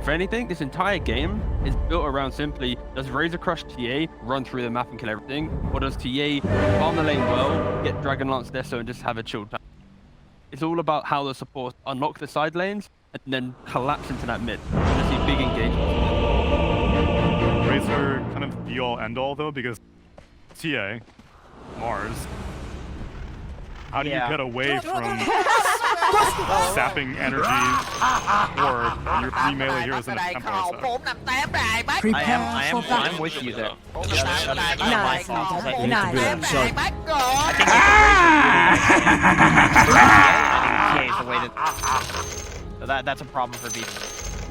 If anything, this entire game is built around simply, does Razor crush TA, run through the map and kill everything, or does TA farm the lane well, get Dragon Lance Deso and just have a chill time? It's all about how the supports unlock the side lanes and then collapse into that mid. I see big engagements. Razor kind of be all end all though, because TA, Mars, how do you get away from sapping energy or your 3 melee heroes in a tempo set? I'm with you there. That's a problem for VP.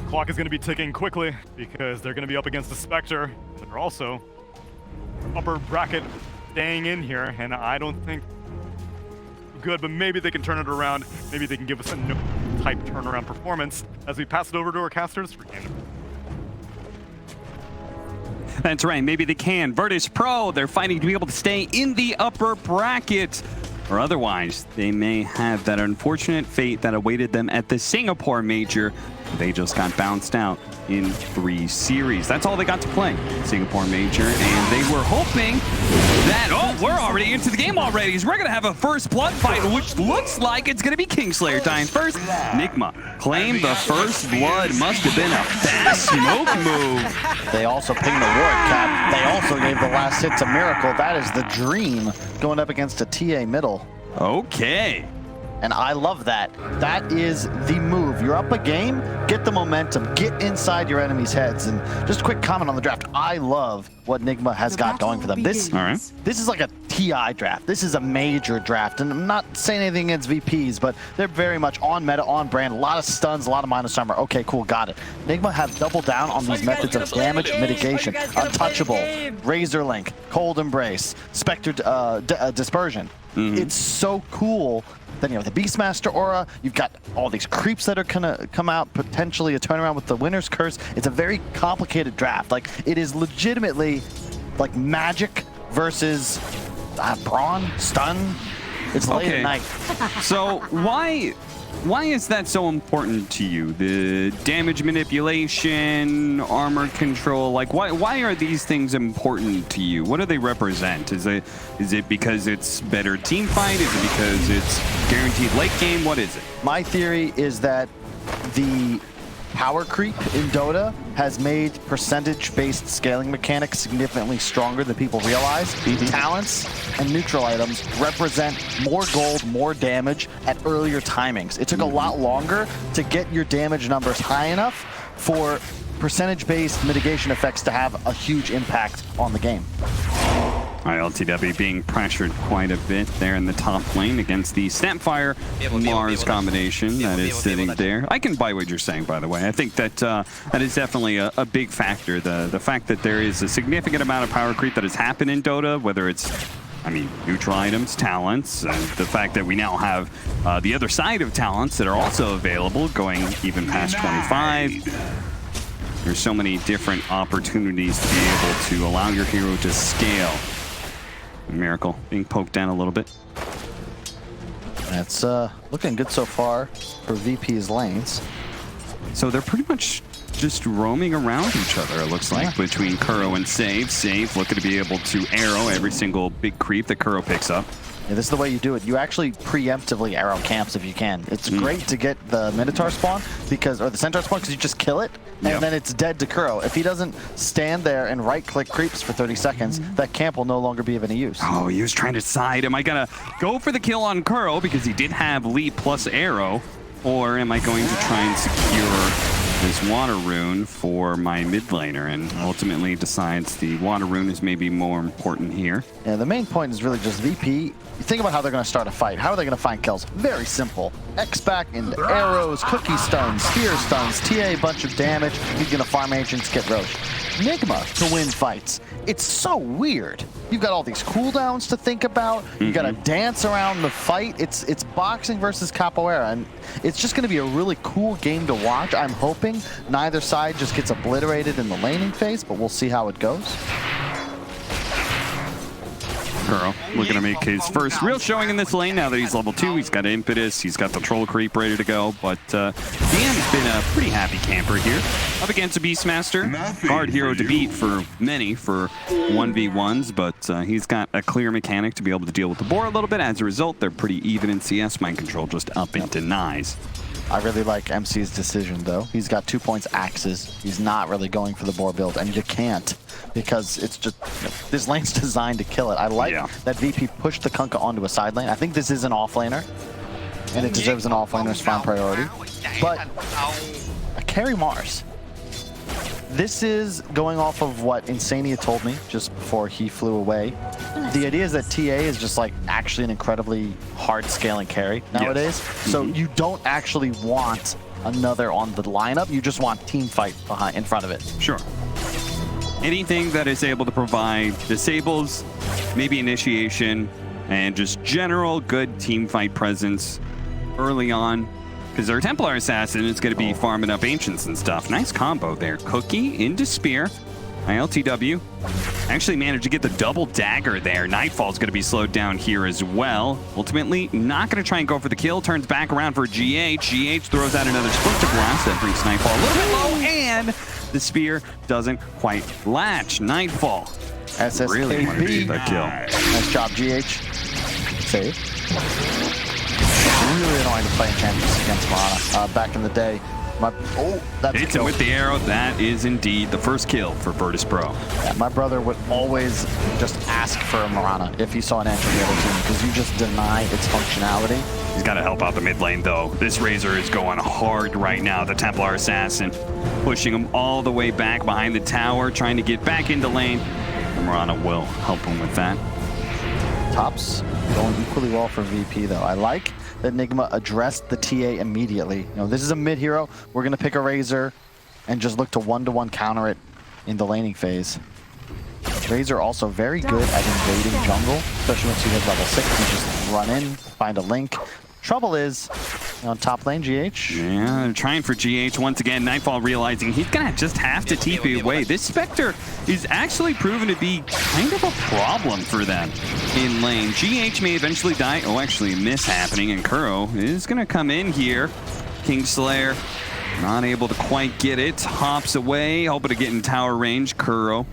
Clock is going to be ticking quickly because they're going to be up against the Spectre. They're also upper bracket staying in here, and I don't think good, but maybe they can turn it around. Maybe they can give us a type turnaround performance as we pass it over to our casters for game. That's right, maybe they can. Virtus Pro, they're fighting to be able to stay in the upper bracket. Or otherwise, they may have that unfortunate fate that awaited them at the Singapore Major. They just got bounced out in 3 series. That's all they got to play, Singapore Major, and they were hoping that, oh, we're already into the game already, so we're gonna have a first blood fight, which looks like it's gonna be Kingslayer dying first. Nigma claimed the first blood. Must have been a fast smoke move. They also pinged the ward cap. They also gave the last hit to Miracle. That is the dream going up against a TA middle. Okay. And I love that. That is the move. You're up a game, get the momentum, get inside your enemies' heads. And just a quick comment on the draft. I love what Nigma has got going for them. This is like a TI draft. This is a major draft. And I'm not saying anything against VPs, but they're very much on meta, on brand. A lot of stuns, a lot of minus armor. Okay, cool, got it. Nigma have doubled down on these methods of damage mitigation. Untouchable, Razor Link, Cold Embrace, Spectre Dispersion. It's so cool. Then you have the Beastmaster aura. You've got all these creeps that are gonna come out, potentially a turnaround with the Winner's Curse. It's a very complicated draft. Like, it is legitimately like Magic versus Brawn, Stun. It's late at night. So why is that so important to you? The damage manipulation, armor control, like why are these things important to you? What do they represent? Is it because it's better team fight? Is it because it's guaranteed late game? What is it? My theory is that the power creep in Dota has made percentage-based scaling mechanics significantly stronger than people realize. Talents and neutral items represent more gold, more damage at earlier timings. It took a lot longer to get your damage numbers high enough for percentage-based mitigation effects to have a huge impact on the game. All right, LTW being pressured quite a bit there in the top lane against the Snapfire Mars combination that is sitting there. I can buy what you're saying, by the way. I think that that is definitely a big factor. The fact that there is a significant amount of power creep that has happened in Dota, whether it's, I mean, neutral items, talents, the fact that we now have the other side of talents that are also available, going even past 25. There's so many different opportunities to be able to allow your hero to scale. Miracle being poked down a little bit. That's looking good so far for VP's lanes. So they're pretty much just roaming around each other, it looks like, between Kuro and Save. Save looking to be able to arrow every single big creep that Kuro picks up. Yeah, this is the way you do it. You actually preemptively arrow camps if you can. It's great to get the Minotaur spawn, because, or the Centaur spawn, because you just kill it, and then it's dead to Kuro. If he doesn't stand there and right-click creeps for 30 seconds, that camp will no longer be of any use. Oh, he was trying to side. Am I going to go for the kill on Kuro because he did have leap plus arrow, or am I going to try and secure this water rune for my mid laner, and ultimately decides the water rune is maybe more important here. Yeah, the main point is really just VP. You think about how they're going to start a fight. How are they going to find kills? Very simple. X back into arrows, cookie stuns, spear stuns, TA a bunch of damage. He's going to farm agents, get Roche. Nigma to win fights. It's so weird. You've got all these cooldowns to think about. You got to dance around the fight. It's boxing versus capoeira, and it's just going to be a really cool game to watch. I'm hoping neither side just gets obliterated in the laning phase, but we'll see how it goes. Kuro looking to make his first real showing in this lane now that he's level 2. He's got impetus, he's got the troll creep ready to go, but DM's been a pretty happy camper here. Up against a Beastmaster. Hard hero to beat for many for 1v1s, but he's got a clear mechanic to be able to deal with the boar a little bit. As a result, they're pretty even in CS. Mind Control just up and denies. I really like MC's decision, though. He's got 2 points axes. He's not really going for the boar build, and you can't because it's just, this lane's designed to kill it. I like that VP pushed the Kunkka onto a side lane. I think this is an offlaner, and it deserves an offlaner's farm priority. But a carry Mars. This is going off of what Insania told me just before he flew away. The idea is that TA is just like actually an incredibly hard scaling carry nowadays. So you don't actually want another on the lineup. You just want team fight behind in front of it. Sure. Anything that is able to provide disables, maybe initiation, and just general good team fight presence early on. Because our Templar Assassin is going to be farming up Ancients and stuff. Nice combo there. Cookie into Spear. ILTW. Actually managed to get the double dagger there. Nightfall's going to be slowed down here as well. Ultimately, not going to try and go for the kill. Turns back around for GH. GH throws out another Splinter Blast. That brings Nightfall a little bit low, and the Spear doesn't quite latch. Nightfall really wanted to get that kill. Nice job, GH. Save. Really annoying to play in champions against Marana. Back in the day, that's hits him with the arrow. That is indeed the first kill for Virtus Pro. Yeah, my brother would always just ask for a Marana if he saw an entry the other team because you just deny its functionality. He's got to help out the mid lane though. This Razor is going hard right now. The Templar Assassin pushing him all the way back behind the tower, trying to get back into lane. And Marana will help him with that. Tops going equally well for VP though. I like that Nigma addressed the TA immediately. You know, this is a mid hero. We're gonna pick a Razor and just look to one-to-one counter it in the laning phase. Razor also very good at invading jungle, especially once you hit level 6. You just run in, find a link. Trouble is, on top lane, GH. Yeah, they're trying for GH once again. Nightfall realizing he's gonna just have to TP away. This Spectre is actually proven to be kind of a problem for them in lane. GH may eventually die. Oh, actually, miss happening, and Kuro is gonna come in here. Kingslayer not able to quite get it. Hops away, hoping to get in tower range. Kuro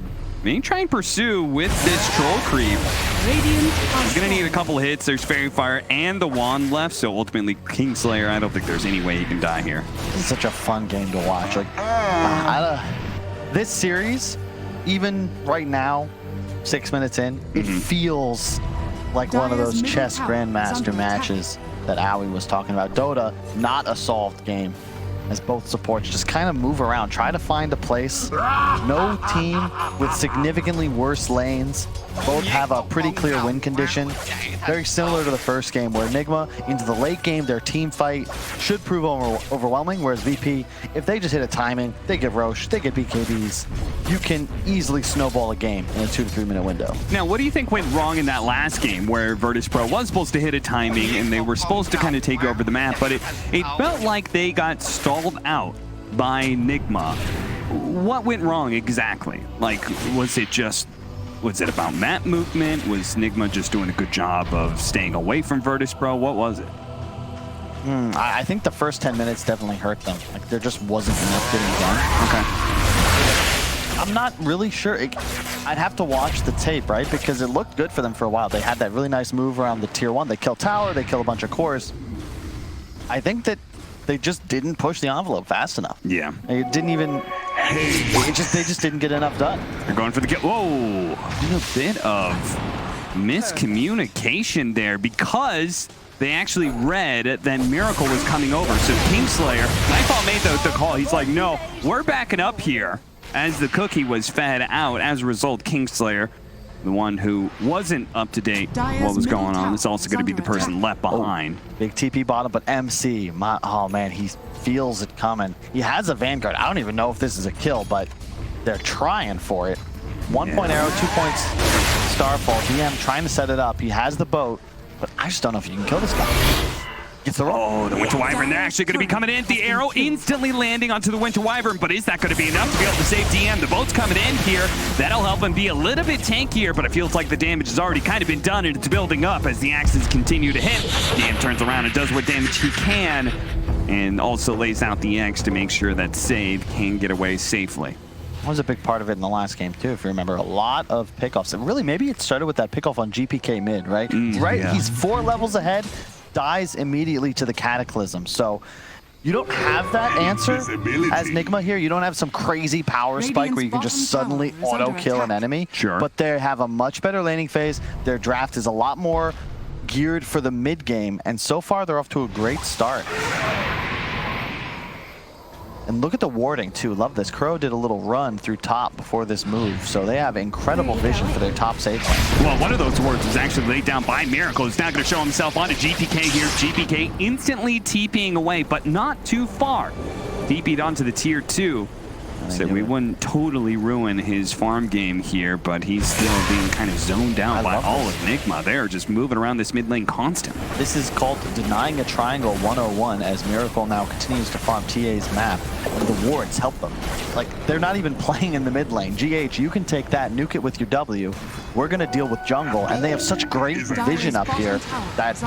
may try and pursue with this troll creep. He's gonna need a couple hits. There's Fairy Fire and the wand left, so ultimately Kingslayer, I don't think there's any way he can die here. This is such a fun game to watch. Like, this series, even right now, 6 minutes in, it feels like one of those chess grandmaster matches that Aoi was talking about. Dota, not a solved game, as both supports just kind of move around, try to find a place. No team with significantly worse lanes. Both have a pretty clear win condition. Very similar to the first game where Nigma, into the late game, their team fight should prove overwhelming, whereas VP, if they just hit a timing, they get Roche, they get BKBs, you can easily snowball a game in a 2 to 3 minute window. Now, what do you think went wrong in that last game where Virtus Pro was supposed to hit a timing and they were supposed to kind of take over the map, but it felt like they got stalled out by Nigma? What went wrong exactly? Like, was it about map movement? Was Nigma just doing a good job of staying away from Virtus Pro? What was it? I think the first 10 minutes definitely hurt them. Like, there just wasn't enough getting done. Okay. I'm not really sure. I'd have to watch the tape, right? Because it looked good for them for a while. They had that really nice move around the tier 1. They kill tower, they kill a bunch of cores. I think that they just didn't push the envelope fast enough. Yeah. It didn't even... they just didn't get enough done. They're going for the kill. Whoa! A bit of miscommunication there because they actually read that Miracle was coming over. So Kingslayer, Nightfall made the call. He's like, no, we're backing up here as the cookie was fed out. As a result, Kingslayer, the one who wasn't up to date what was going on, is also going to be the person left behind. Big TP bottom, but MC, oh man, he feels it coming. He has a Vanguard. I don't even know if this is a kill, but they're trying for it. 1 point arrow, 2 points Starfall. DM trying to set it up. He has the boat, but I just don't know if you can kill this guy. Gets the roll. Oh, the Winter Wyvern, they're actually going to be coming in. The arrow instantly landing onto the Winter Wyvern, but is that going to be enough to be able to save DM? The boat's coming in here. That'll help him be a little bit tankier, but it feels like the damage has already kind of been done, and it's building up as the axes continue to hit. DM turns around and does what damage he can, and also lays out the X to make sure that Save can get away safely. That was a big part of it in the last game, too, if you remember. A lot of pickoffs. And really, maybe it started with that pickoff on GPK mid, right? Yeah. He's 4 levels ahead, dies immediately to the Cataclysm. So you don't have that answer as Nigma here. You don't have some crazy power spike where you can just suddenly auto-kill an enemy. Sure. But they have a much better laning phase. Their draft is a lot more geared for the mid game. And so far, they're off to a great start. And look at the warding, too. Love this. Crow did a little run through top before this move, so they have incredible vision for their top safe lane. Well, one of those wards was actually laid down by Miracle. He's now going to show himself onto GPK here. GPK instantly TPing away, but not too far. TP'd onto the tier 2. So we wouldn't totally ruin his farm game here, but he's still being kind of zoned out by all of Nigma. They're just moving around this mid lane constantly. This is called denying a triangle 101 as Miracle now continues to farm TA's map, and the wards help them. Like, they're not even playing in the mid lane. GH, you can take that, nuke it with your W. We're going to deal with jungle, and they have such great vision up here that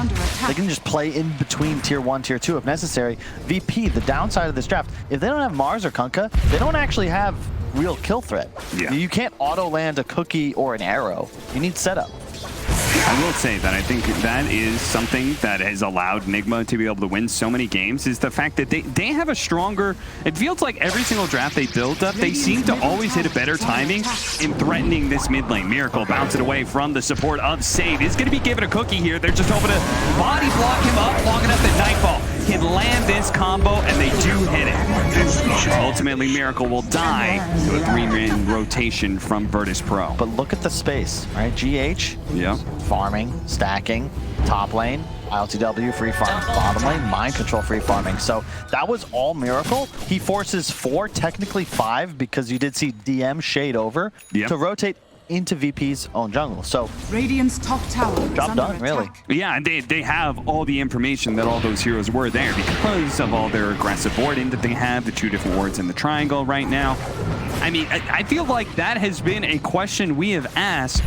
they can just play in between tier 1, tier 2 if necessary. VP, the downside of this draft, if they don't have Mars or Kunkka, they don't actually have real kill threat. Yeah. You can't auto land a cookie or an arrow. You need setup. I will say that I think that is something that has allowed Nigma to be able to win so many games, is the fact that they have a stronger, it feels like every single draft they build up, they seem to always hit a better timing in threatening this mid lane. Miracle bounce it away from the support of Save. Is going to be given a cookie here. They're just hoping to body block him up long enough that Nightfall can land this combo, and they do hit it. Ultimately, Miracle will die to a 3-man rotation from Virtus Pro. But look at the space, right? GH, Yeah. farming, stacking, top lane, ILTW, free farm, bottom lane, mind control, free farming. So that was all Miracle. He forces 4, technically 5, because you did see DM shade over to rotate into VP's own jungle. So Radiant's top tower job done, really. Yeah, and they have all the information that all those heroes were there because of all their aggressive warding that they have, the 2 different wards in the triangle right now. I mean, I feel like that has been a question we have asked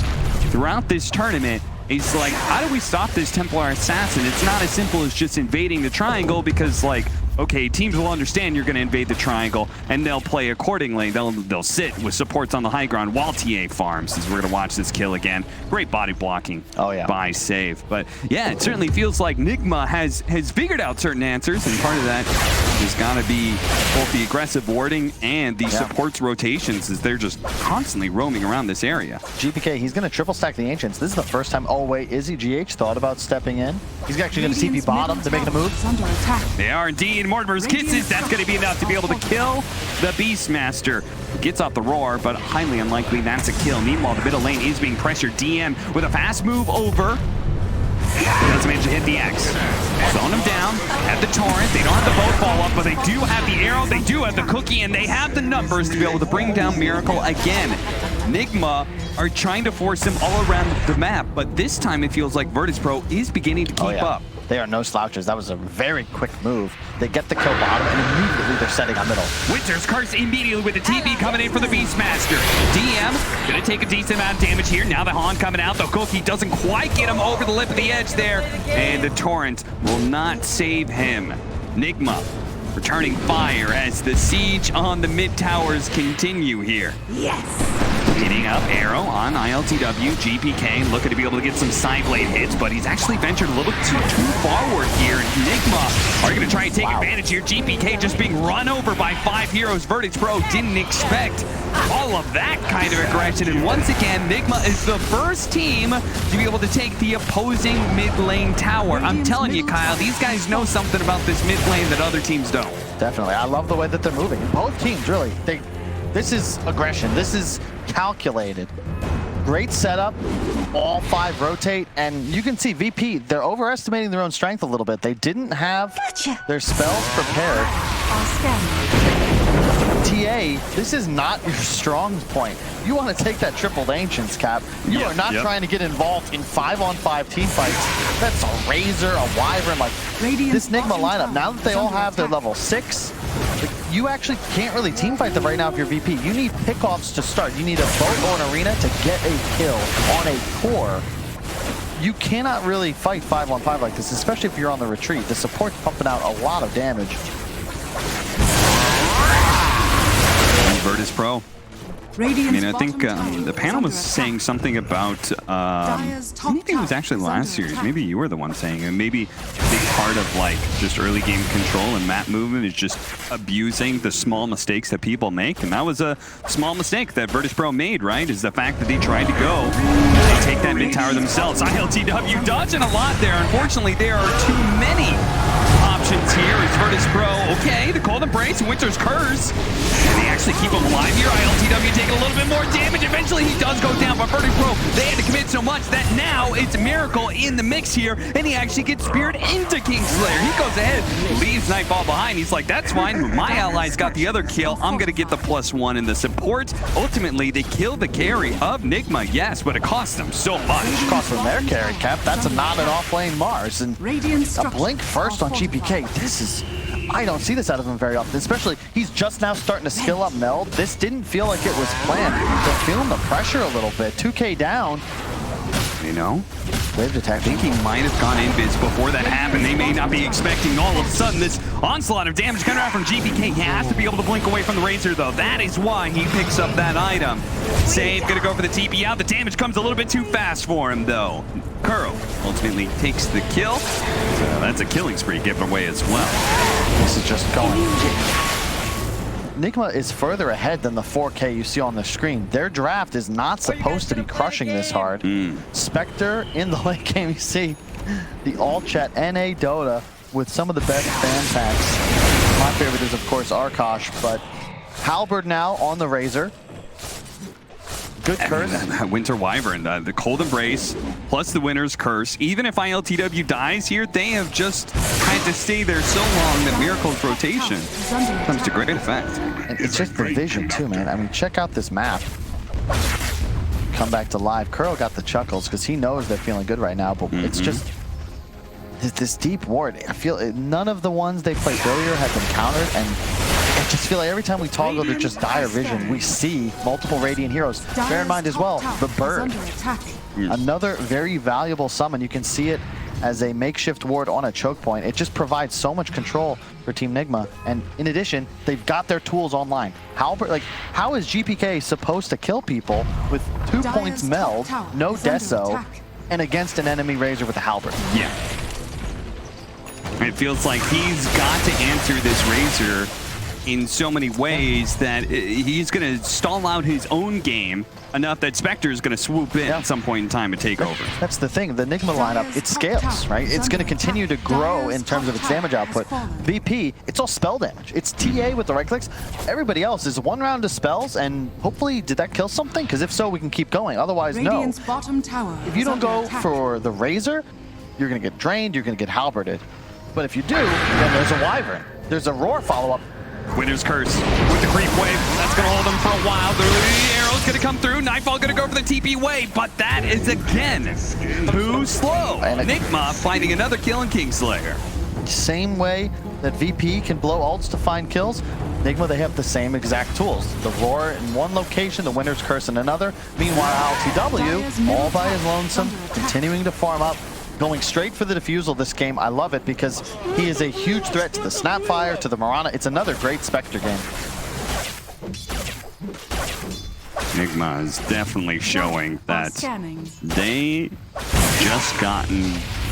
throughout this tournament. Is like, how do we stop this Templar Assassin? It's not as simple as just invading the triangle, because, like, okay, teams will understand you're going to invade the triangle, and they'll play accordingly. They'll sit with supports on the high ground while TA farms, as we're going to watch this kill again. Great body blocking by Save. But yeah, it certainly feels like Nigma has figured out certain answers, and part of that has got to be both the aggressive warding and the supports rotations, as they're just constantly roaming around this area. GPK, he's going to triple stack the Ancients. This is the first time, oh wait, Izzy GH thought about stepping in. He's actually going to TP bottom to make a move. They are indeed. Mortimer's Kisses, that's going to be enough to be able to kill the Beastmaster. Gets off the roar, but highly unlikely that's a kill. Meanwhile, the middle lane is being pressured. DM with a fast move over. Does manage to hit the X. Zone him down at the torrent. They don't have the boat fall up, but they do have the arrow, they do have the cookie, and they have the numbers to be able to bring down Miracle again. Nigma are trying to force him all around the map, but this time it feels like Virtus Pro is beginning to keep up. They are no slouches. That was a very quick move. They get the kill bottom, and immediately they're setting on middle. Winter's Curse immediately with the TP coming in for the Beastmaster. DM gonna take a decent amount of damage here. Now the Han coming out. The cookie doesn't quite get him over the lip of the edge there, and the torrent will not save him. Nigma returning fire as the siege on the mid towers continue here. Leading up, arrow on ILTW. GPK looking to be able to get some side blade hits, but he's actually ventured a little too forward here. Nigma are going to try and take advantage here. GPK just being run over by 5 heroes. Virtus Pro didn't expect all of that kind of aggression. And once again, Nigma is the first team to be able to take the opposing mid lane tower. I'm telling you, Kyle, these guys know something about this mid lane that other teams don't. Definitely. I love the way that they're moving. Both teams, really. This is aggression. This is calculated. Great setup. All 5 rotate, and you can see VP, they're overestimating their own strength a little bit. They didn't have their spells prepared. TA VP, this is not your strong point. You want to take that tripled Ancients, Cap. You are not trying to get involved in 5-on-5 team fights. That's a Razor, a Wyvern, like this Nigma lineup. Now that they all have their level 6, like, you actually can't really team fight them right now if you're VP. You need pickoffs to start. You need a boat or an arena to get a kill on a core. You cannot really fight 5-on-5 like this, especially if you're on the retreat. The support's pumping out a lot of damage. Virtus Pro. I mean, I think the panel was saying something about, I think it was actually last series. Maybe you were the one saying it. Maybe a big part of like just early game control and map movement is just abusing the small mistakes that people make. And that was a small mistake that Virtus Pro made, right? Is the fact that they tried to go, they take that mid tower themselves. ILTW dodging a lot there. Unfortunately, there are too many options here. Is Virtus Pro okay? The Cold Embrace, Winter's Curse. And they actually keep him alive here. ILTW taking a little bit more damage. Eventually he does go down, but Virtus Pro, they had to commit so much that now it's Miracle in the mix here, and he actually gets speared into Kingslayer. He goes ahead, leaves Nightfall behind. He's like, that's fine. My allies got the other kill. I'm going to get the +1 in the support. Ultimately, they kill the carry of Nigma, yes, but it costs them so much. It costs them their carry, Cap. That's not an off-lane Mars. And a blink first on GPK. This is... I don't see this out of him very often, especially he's just now starting to skill up Meld. This didn't feel like it was planned. They're feeling the pressure a little bit. 2K down. You know? Wave attack. I think he might have gone invis before that happened. They may not be expecting all of a sudden this onslaught of damage coming out from GPK. He has to be able to blink away from the Razor, though. That is why he picks up that item. Save, gonna go for the TP out. The damage comes a little bit too fast for him, though. Kuro ultimately takes the kill. So that's a killing spree given away as well. This is just going. Nigma is further ahead than the 4K you see on the screen. Their draft is not supposed to be crushing this hard. Spectre in the late game, you see the all-chat NA Dota with some of the best fan packs. My favorite is, of course, Arkosh, but Halberd now on the Razor. Good curse. Winter Wyvern, the Cold Embrace, plus the Winter's Curse. Even if ILTW dies here, they have just had to stay there so long that Miracle's rotation comes to great effect. And it's just the vision too, man. I mean, check out this map. Come back to live. Kuro got the chuckles because he knows they're feeling good right now, but it's just this deep ward. I feel none of the ones they played earlier have been countered, and I just feel like every time we toggle to just dire vision, we see multiple Radiant heroes. Bear in mind as well, the bird. Another very valuable summon. You can see it as a makeshift ward on a choke point. It just provides so much control for Team Nigma. And in addition, they've got their tools online. How is GPK supposed to kill people with 2 points meld, no deso, and against an enemy Razor with a halberd? Yeah. It feels like he's got to answer this Razor in so many ways that he's going to stall out his own game enough that Spectre is going to swoop in at some point in time and take over. That's the thing. The Nigma lineup, it scales, right? It's going to continue to grow in terms of its damage output. VP, it's all spell damage. It's TA with the right clicks. Everybody else is 1 round of spells, and hopefully, did that kill something? Because if so, we can keep going. Otherwise, no. If you don't go for the Razor, you're going to get drained, you're going to get halberded. But if you do, then there's a Wyvern. There's a Roar follow-up. Winter's Curse with the creep wave. That's going to hold them for a while. The arrow's going to come through. Nightfall going to go for the TP wave, but that is again too slow. Nigma finding another kill in Kingslayer. Same way that VP can blow ults to find kills, Nigma, they have the same exact tools. The Roar in one location, the Winter's Curse in another. Meanwhile, LTW, all by his lonesome, continuing to farm up. Going straight for the defusal this game. I love it because he is a huge threat to the Snapfire, to the Mirana. It's another great Spectre game. Nigma is definitely showing that they just gotten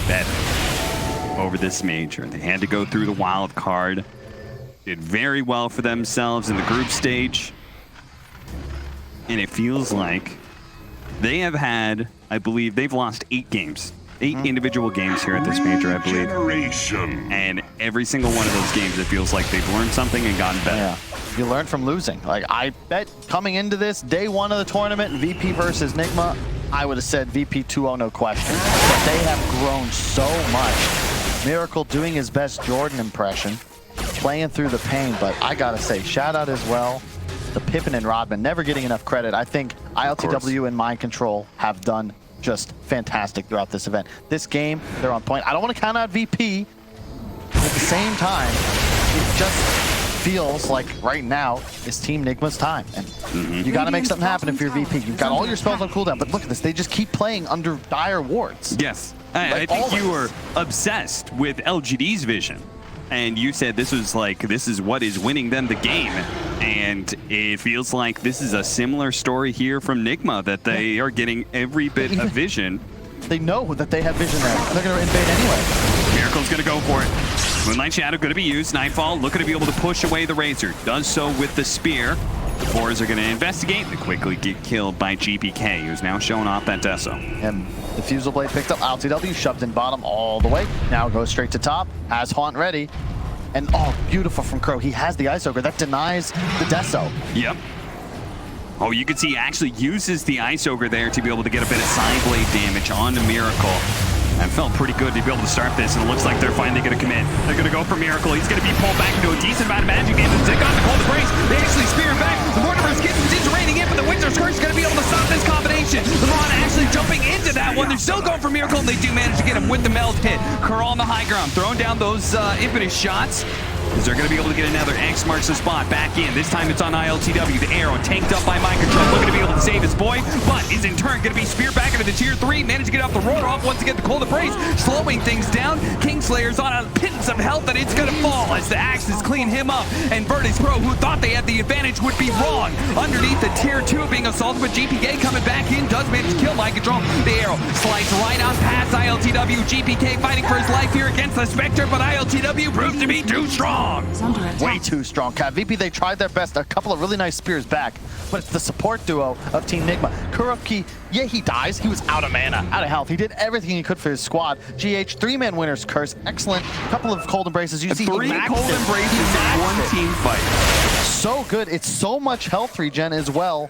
better over this major. They had to go through the wild card. Did very well for themselves in the group stage. And it feels like they have had, I believe, they've lost 8 games. 8 individual games here at this major, I believe. And every single one of those games, it feels like they've learned something and gotten better. Yeah. You learn from losing. Like, I bet coming into this, day 1 of the tournament, VP versus Nigma, I would have said VP 2-0, no question. But they have grown so much. Miracle doing his best Jordan impression, playing through the pain, but I gotta say, shout out as well the Pippin and Rodman, never getting enough credit. I think ILTW and Mind Control have done just fantastic throughout this event. This game, they're on point. I don't want to count out VP, but at the same time, it just feels like right now is Team Nigma's time. And you got to make something happen if you're VP. You've got all your spells on cooldown, but look at this. They just keep playing under dire wards. Yes. I think you were obsessed with LGD's vision. And you said this is what is winning them the game. And it feels like this is a similar story here from Nigma, that they are getting every bit of vision. They know that they have vision there. They're going to invade anyway. Miracle's going to go for it. Moonlight Shadow going to be used. Nightfall looking to be able to push away the Razor. Does so with the spear. The Boars are going to investigate. They quickly get killed by GPK, who's now showing off that Deso. And the Fusel Blade picked up. LTW shoved in bottom all the way. Now goes straight to top. Has Haunt ready. And oh, beautiful from Crow. He has the Ice Ogre. That denies the Deso. Yep. Oh, you can see he actually uses the Ice Ogre there to be able to get a bit of side blade damage onto Miracle. And felt pretty good to be able to start this, and it looks like they're finally going to commit. They're going to go for Miracle. He's going to be pulled back into a decent amount of magic damage. They got the cold embrace. They actually spear him back. The Mortimer's getting raining in, but the Winter's Curse is going to be able to stop this combination. LeBron actually jumping into that one. They're still going for Miracle, and they do manage to get him with the meld hit. Curl on the high ground, throwing down those infinite shots. They're going to be able to get another X marks the spot back in. This time it's on ILTW. The arrow tanked up by Mind Control, looking to be able to save his boy, but is in turn going to be speared back into the tier 3. Managed to get off the roar off once again. The cold embrace, slowing things down. Kingslayer's on a pittance of health, and it's going to fall as the axes clean him up. And Virtus Pro, who thought they had the advantage, would be wrong. Underneath the tier 2 being assaulted, but GPK coming back in does manage to kill Mind Control. The arrow slides right on past ILTW. GPK fighting for his life here against the Spectre, but ILTW proves to be too strong. Way too strong. Cat VP, they tried their best. A couple of really nice spears back, but it's the support duo of Team Nigma. Kuroki, yeah, he dies. He was out of mana, out of health. He did everything he could for his squad. GH, 3-man winner's curse. Excellent. Couple of cold embraces. You see 3 cold embraces in one team fight. So good. It's so much health regen as well.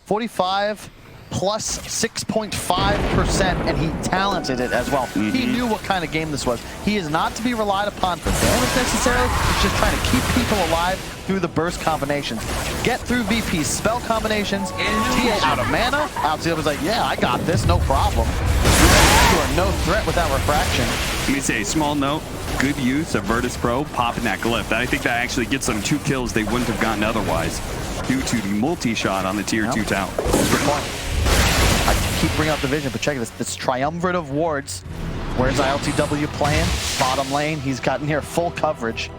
45 plus 6.5%, and he talented it as well. He knew what kind of game this was. He is not to be relied upon for damage necessarily. He's just trying to keep people alive through the burst combinations. Get through VP's spell combinations. TA out of mana. LTW was like, yeah, I got this, no problem. You are no threat without refraction. Let me say, small note, good use of Virtus Pro popping that glyph. I think that actually gets them 2 kills they wouldn't have gotten otherwise due to the multi-shot on the tier 2 tower. Good point. I keep bringing up the vision, but check this. This triumvirate of wards. Where's ILTW playing? Bottom lane. He's gotten here full coverage.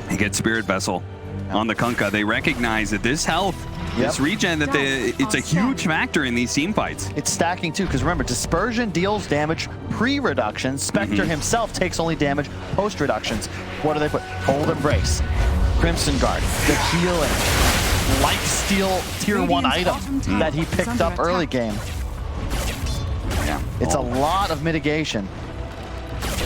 He gets Spirit Vessel on the Kunkka. They recognize that this health, this regen, that it's a huge factor in these team fights. It's stacking too, because remember, Dispersion deals damage pre-reduction. Spectre himself takes only damage post-reductions. What do they put? Cold Embrace, Crimson Guard, the healing, Lifesteal tier 1 item that he picked up early game. Yeah. It's a lot of mitigation.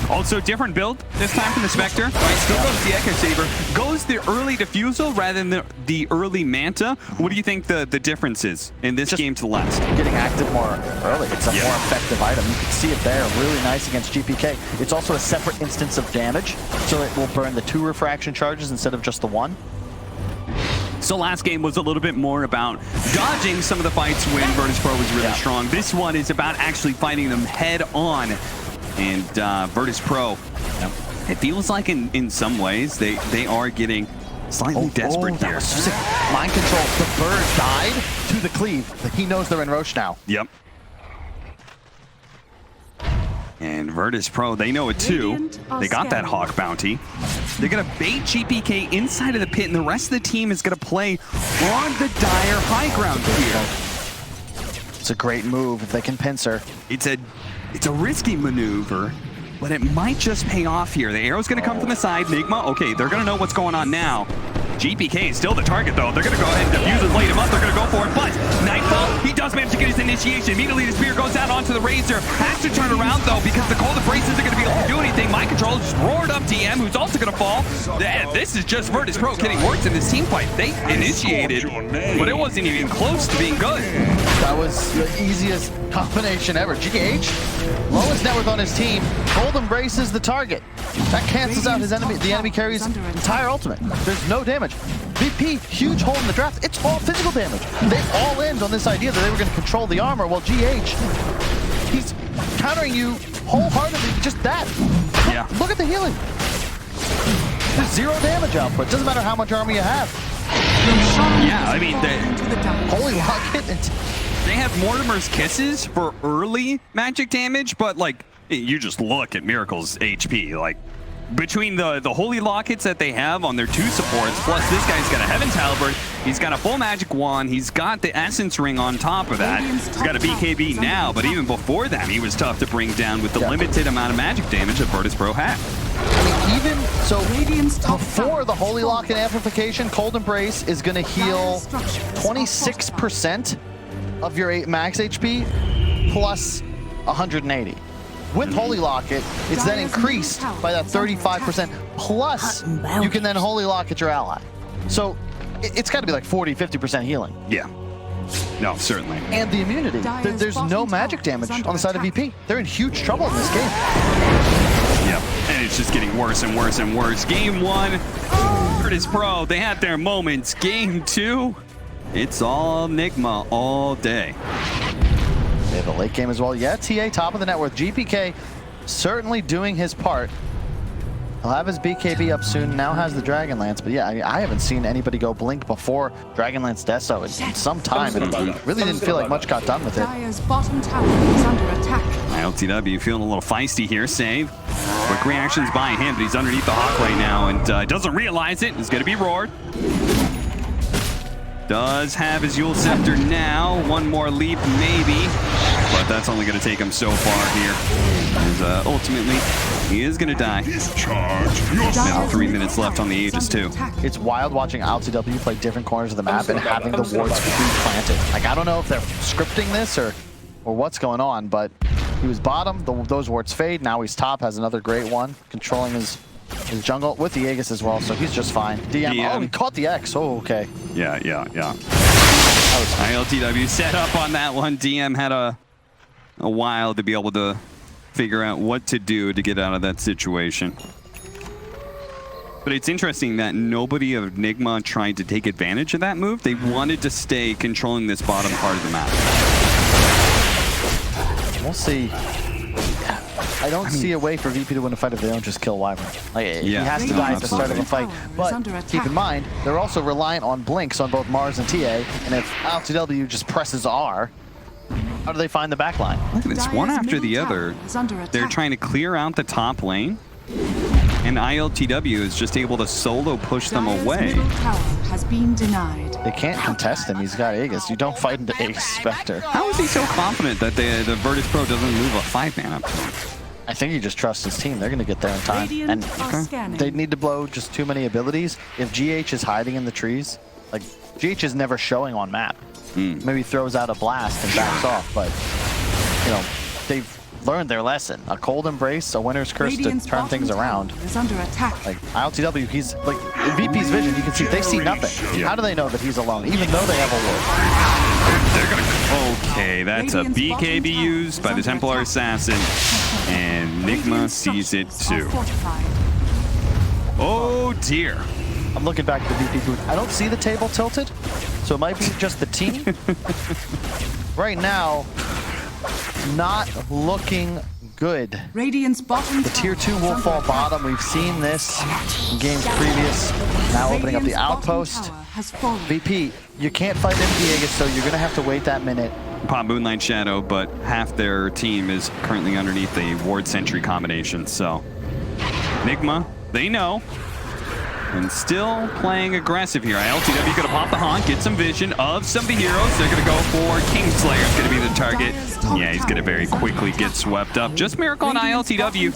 Also, different build this time from the Spectre. Right, still goes the Echo Saber. Goes the early Diffusal rather than the early Manta. What do you think the difference is in this game to the last? Getting active more early. It's a more effective item. You can see it there. Really nice against GPK. It's also a separate instance of damage, so it will burn the 2 refraction charges instead of just the 1. So last game was a little bit more about dodging some of the fights when Virtus Pro was really strong. This one is about actually fighting them head on. And Virtus Pro, it feels like in some ways they are getting slightly desperate here. Mind Control, the bird died to the cleave. He knows they're in Roche now. Yep. And Virtus Pro, they know it too. They got that Hawk bounty. They're going to bait GPK inside of the pit, and the rest of the team is going to play on the dire high ground here. It's a great move if they can pincer. It's a risky maneuver, but it might just pay off here. The arrow's going to come from the side. Nigma, okay, they're going to know what's going on now. GPK is still the target, though. They're going to go ahead and defuse and light him up. They're going to go for it, but Nightfall, he does manage to get his initiation. Immediately, the spear goes out onto the Razor. Has to turn around, though, because the Cold Embrace isn't going to be able to do anything. Mind Control just roared up DM, who's also going to fall. This is just Virtus Pro getting worked in this team fight. They initiated, but it wasn't even close to being good. That was the easiest combination ever. GH, lowest net worth on his team. Cold Embrace is the target. That cancels out his enemy, the enemy carries entire ultimate. There's no damage. VP, huge hole in the draft. It's all physical damage. They all end on this idea that they were going to control the armor. Well, GH, he's countering you wholeheartedly. Just that. Yeah. Look at the healing. There's 0 damage output. Doesn't matter how much armor you have. Yeah, I mean, Holy rocket. they have Mortimer's Kisses for early magic damage, but like, you just look at Miracle's HP. Like, between the Holy Lockets that they have on their 2 supports, plus this guy's got a Heaven's Halberd, he's got a full magic wand, he's got the Essence Ring on top of that, he's got a BKB now, but even before that, he was tough to bring down with the limited amount of magic damage that Virtus Pro had. Even so, before the Holy Lock and Amplification, Cold Embrace is going to heal 26% of your max HP plus 180. With Holy Locket, it's then increased by that 35%, plus you can then Holy Locket your ally. So it's got to be like 40-50% healing. Yeah. No, certainly. And the immunity. There's no magic damage on the side of VP. They're in huge trouble in this game. Yep, and it's just getting worse and worse and worse. Game 1, Virtus Pro, they had their moments. Game 2, it's all Nigma all day. They have a late game as well. Yeah, TA top of the net worth. GPK certainly doing his part. He'll have his BKB up soon. Now has the Dragonlance. But yeah, I haven't seen anybody go Blink before Dragonlance Deso in some time. And it really didn't feel like much got done with it. Dire's bottom tower is under attack. LTW feeling a little feisty here. Save. Quick reactions by him, but he's underneath the Hawkway now and doesn't realize it. It's going to be roared. Does have his Yule Scepter now. One more leap, maybe. But that's only going to take him so far here. As ultimately, he is going to die. Now 3 minutes left on the Aegis too. It's wild watching LTW play different corners of the map and having the wards pre-planted. Like, I don't know if they're scripting this or what's going on, but he was bottom. Those wards fade. Now he's top, has another great one. Controlling his jungle with the Aegis as well, so he's just fine. DM. Oh, he caught the X. Oh, okay. Yeah. ILTW set up on that one. DM had a while to be able to figure out what to do to get out of that situation. But it's interesting that nobody of Nigma tried to take advantage of that move. They wanted to stay controlling this bottom part of the map. We'll see. I don't see a way for VP to win a fight if they don't just kill Wyvern. Like, he has to die at the start of a fight. But keep in mind, they're also reliant on blinks on both Mars and TA. And if LTW just presses R, how do they find the backline? Look at this, one after the other. They're trying to clear out the top lane. And ILTW is just able to solo push them away. Has been denied. They can't contest him. He's got Aegis. You don't fight into Aegis Spectre. How is he so confident that the Virtus Pro doesn't move a 5-man up to him? I think he just trusts his team. They're going to get there in time. And they need to blow just too many abilities. If GH is hiding in the trees, like, GH is never showing on map. Maybe throws out a blast and backs off, but, you know, they've learned their lesson. A Cold Embrace, a Winter's Curse to turn things around. Is under attack. Like, ILTW, he's, like, in VP's vision, you can see they see nothing. How do they know that he's alone, even though they have a ward? They're gonna... Okay, that's a BKB used by the Templar Assassin, and Nigma sees it too. Oh dear. I'm looking back at the VP booth. I don't see the table tilted, so it might be just the team. Right now, not looking good. Radiant's bottom the tier 2 will fall bottom. We've seen this in games previous. Now opening up the outpost. VP, you can't fight into the Aegis, so you're going to have to wait that minute. Pop Moonlight Shadow, but half their team is currently underneath the Ward Sentry combination, so Nigma, they know. And still playing aggressive here. ILTW gonna pop the honk, get some vision of some of the heroes. They're gonna go for Kingslayer. It's gonna be the target. Yeah, he's gonna very quickly get swept up. Just Miracle and ILTW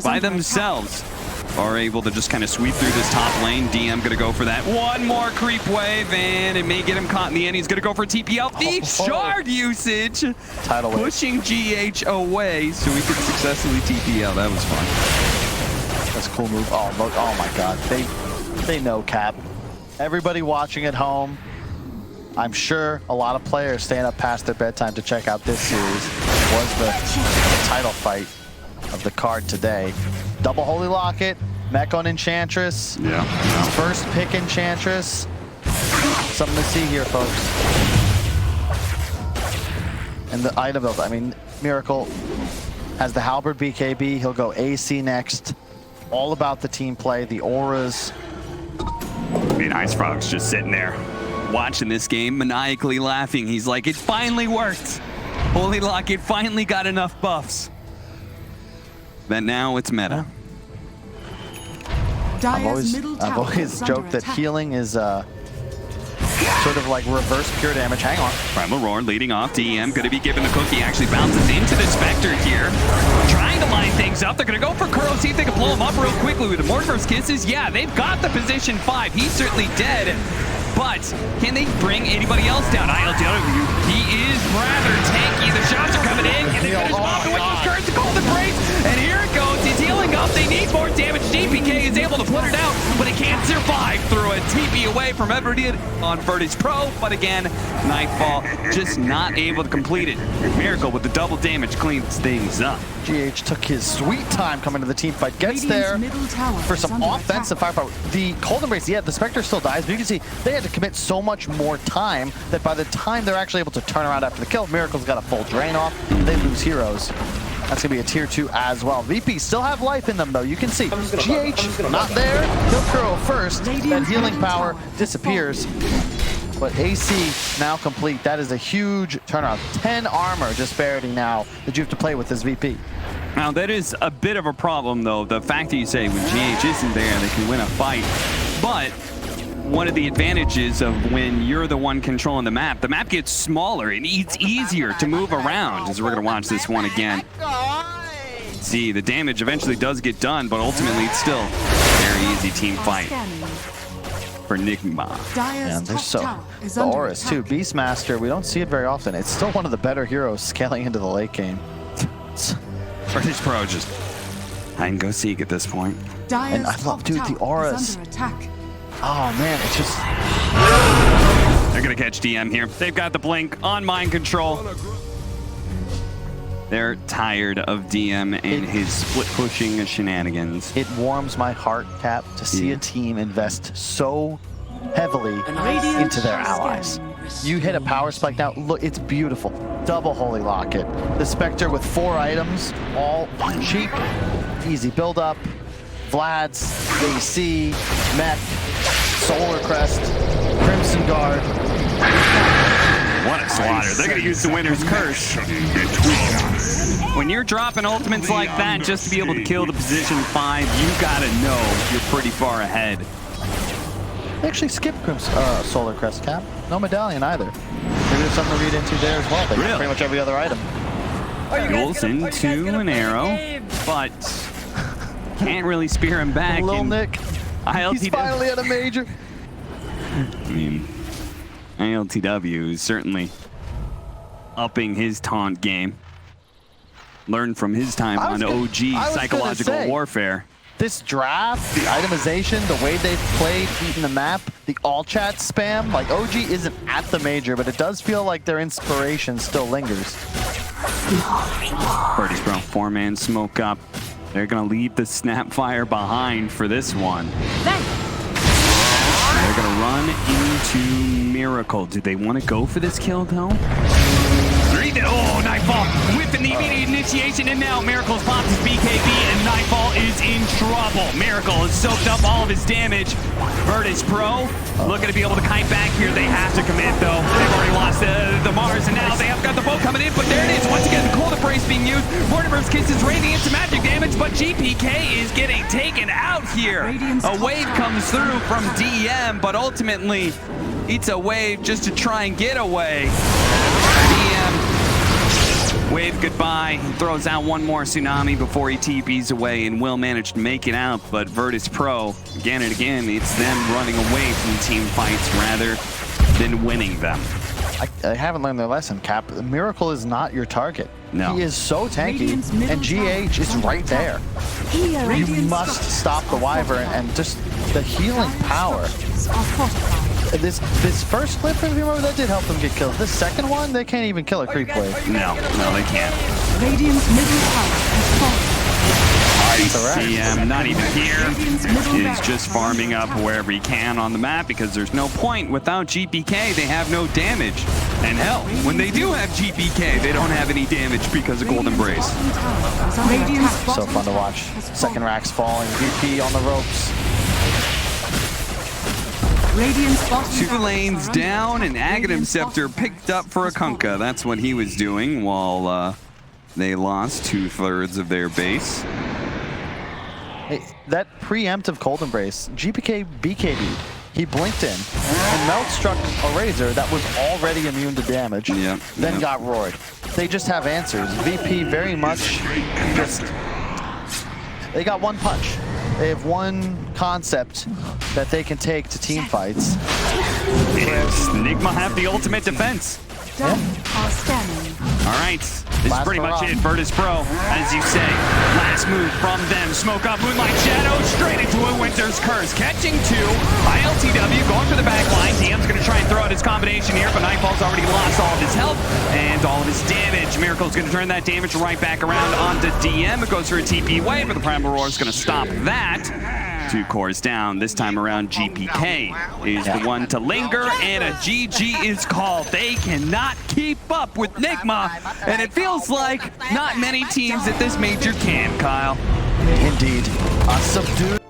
by themselves are able to just kind of sweep through this top lane. DM gonna go for that. One more creep wave, and it may get him caught in the end. He's gonna go for TPL. The shard usage, pushing GH away so he could successfully TPL. That was fun. That's a cool move. Oh, look, oh my God. They know Cap. Everybody watching at home, I'm sure a lot of players staying up past their bedtime to check out this series. Was the title fight of the card today. Double Holy Locket, Mech on Enchantress. Yeah. First pick Enchantress. something to see here, folks. And the item build, I mean, Miracle has the Halberd BKB. He'll go AC next. All about the team play, the auras. I mean, Ice Frog's just sitting there, watching this game, maniacally laughing. He's like, it finally worked. Holy Lock, it finally got enough buffs. But now it's meta. I've always joked that healing is sort of like reverse pure damage. Hang on. Primal Roar leading off. DM going to be given the cookie. Actually bounces into the Spectre here. Trying to line things up. They're going to go for Curl, see if they can blow him up real quickly with the Mortimer's Kisses. Yeah, they've got the position 5. He's certainly dead. But can they bring anybody else down? ILTW, he is rather tanky. The shots are coming in. Can they finish him off? The Witch's Curse, the Golden Brace. And here it goes. He's healing up. They need more damage. GPK is able to put it out, but it can't survive through a TP away from Everdeed on Virtus Pro. But again, Nightfall just not able to complete it. Miracle with the double damage cleans things up. GH took his sweet time coming to the team fight. Gets there for some offensive firepower. The Cold Embrace, yeah, the Spectre still dies, but you can see they had to commit so much more time that by the time they're actually able to turn around after the kill, Miracle's got a full drain off. They lose heroes. That's going to be a tier 2 as well. VP still have life in them, though. You can see GH not there. He'll curl first. That healing power disappears. But AC now complete. That is a huge turnaround. 10 armor disparity now that you have to play with this VP. Now, that is a bit of a problem, though. The fact that you say when GH isn't there, they can win a fight. But one of the advantages of when you're the one controlling the map gets smaller and it's easier to move around. As we're going to watch this one again. See, the damage eventually does get done, but ultimately it's still a very easy team fight for Nigma. And there's the auras too. Beastmaster, we don't see it very often. It's still one of the better heroes scaling into the late game. Virtus Pro just hide and go seek at this point. And I love, dude, the auras. Oh man, it's just... They're gonna catch DM here. They've got the blink on mind control. They're tired of DM and his split pushing shenanigans. It warms my heart, Cap, to see a team invest so heavily into their allies. You hit a power spike now. Look, it's beautiful. Double Holy Locket. The Spectre with 4 items, all cheap, easy build up. Vlad's, AC, Mech, Solar Crest, Crimson Guard. What a slaughter. They're going to use the Winner's Curse. When you're dropping ultimates like that just to be able to kill the position 5, you got to know you're pretty far ahead. They actually skipped Solar Crest, Cap. No medallion either. Maybe there's something to read into there as well. They got pretty much every other item. Goes into an arrow, but can't really spear him back. Lil Nick, he's finally at a major. I mean, ILTW is certainly upping his taunt game. Learned from his time on OG psychological warfare. This draft, the itemization, the way they've played, eating the map, the all chat spam, like OG isn't at the major, but it does feel like their inspiration still lingers. Virtus Pro, 4-man smoke up. They're gonna leave the Snapfire behind for this one. They're gonna run into Miracle. Do they want to go for this kill though? Oh, Nightfall whipping the immediate initiation, and now Miracle's popped his BKB, and Nightfall is in trouble. Miracle has soaked up all of his damage. Virtus Pro looking to be able to kite back here. They have to commit though. They've already lost the Mars, and now they have got the boat coming in, but there it is. Once again, the Cold Embrace being used. Mortimer's Kiss is raining into magic damage, but GPK is getting taken out here. A wave comes through from DM, but ultimately it's a wave just to try and get away. DM wave goodbye. He throws out one more tsunami before he TPs away and will manage to make it out. But Virtus Pro, again and again, it's them running away from team fights rather than winning them. I haven't learned their lesson, Cap. Miracle is not your target. No. He is so tanky, and GH is right there. You must stop the Wyvern, and just the healing power. This first clip, if you remember, that did help them get killed. This second one, they can't even kill a creep wave. No, they can't. Radiant's middle tower has fallen. CM not even here. Is just farming up wherever he can on the map because there's no point. Without GPK, they have no damage. And hell, when they do have GPK, they don't have any damage because of Golden Brace. So fun to watch. Second rack's falling. VP on the ropes. Two lanes down, and Aghanim Scepter picked up for a Kunkka. That's what he was doing while they lost 2/3 of their base. Hey, that preemptive Cold Embrace, GPK BKB, he blinked in, and Melt struck a Razor that was already immune to damage, then got roared. They just have answers. VP very much just, they got one punch. They have one concept that they can take to team fights. Yes, Nigma have the ultimate defense. All right, this is pretty much it. Virtus Pro, as you say. Last move from them. Smoke up, Moonlight Shadow, straight into a Winter's Curse. Catching two. ILTW going for the back line. DM's going to try and throw out his combination here, but Nightfall's already lost all of his health and all of his damage. Miracle's going to turn that damage right back around onto DM. It goes for a TP wave, but the Primal Roar is going to stop that. 2 cores down. This time around, GPK is the one to linger, and a GG is called. They cannot keep up with Nigma, and it feels like not many teams at this major can, Kyle. Indeed. Subdued.